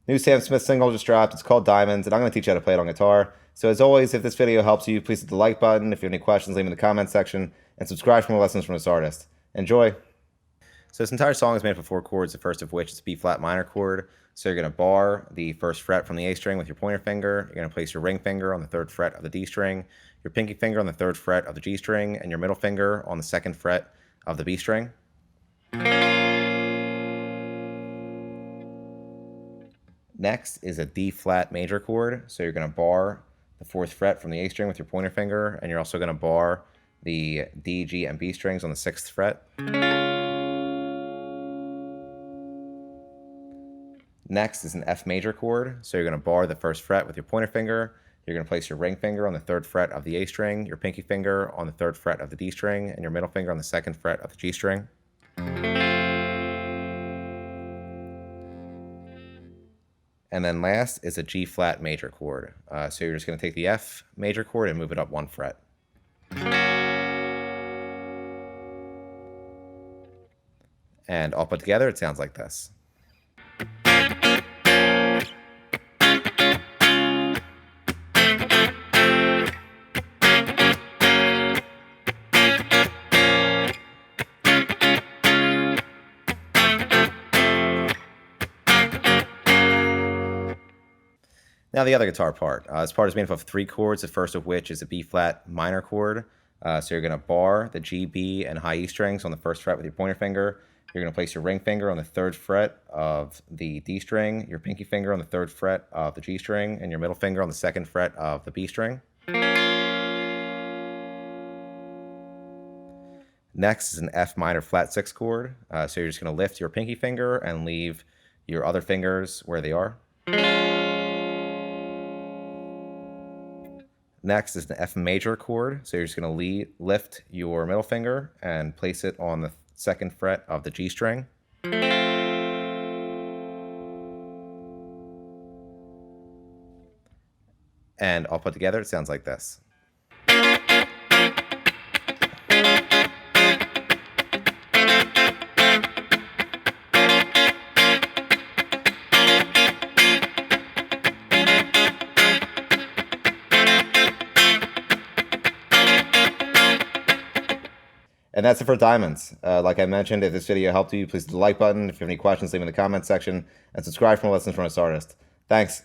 New Sam Smith single just dropped. It's called Diamonds, and I'm going to teach you how to play it on guitar. So as always, if this video helps you, please hit the like button. If you have any questions, leave them in the comments section, and subscribe for more lessons from this artist. Enjoy! So this entire song is made up of 4 chords, the first of which is a B flat minor chord. So you're going to bar the first fret from the A string with your pointer finger. You're going to place your ring finger on the 3rd fret of the D string, your pinky finger on the 3rd fret of the G string, and your middle finger on the 2nd fret of the B string. Next is a D flat major chord. So you're going to bar the 4th fret from the A string with your pointer finger, and you're also going to bar the D, G, and B strings on the 6th fret. Next is an F major chord. So you're going to bar the 1st fret with your pointer finger. You're going to place your ring finger on the 3rd fret of the A string, your pinky finger on the 3rd fret of the D string, and your middle finger on the 2nd fret of the G string. And then last is a G flat major chord. So you're just going to take the F major chord and move it up 1 fret. And all put together, it sounds like this. Now the other guitar part. This part is made up of 3 chords, the first of which is a B flat minor chord. So you're going to bar the G, B, and high E strings on the 1st fret with your pointer finger. You're going to place your ring finger on the 3rd fret of the D string, your pinky finger on the 3rd fret of the G string, and your middle finger on the 2nd fret of the B string. Next is an F minor flat 6 chord. So you're just going to lift your pinky finger and leave your other fingers where they are. Next is the F major chord. So you're just going to lift your middle finger and place it on the 2nd fret of the G string. And all put together, it sounds like this. And that's it for Diamonds. Like I mentioned, if this video helped you, please hit the like button. If you have any questions, leave them in the comments section. And subscribe for more lessons from this artist. Thanks.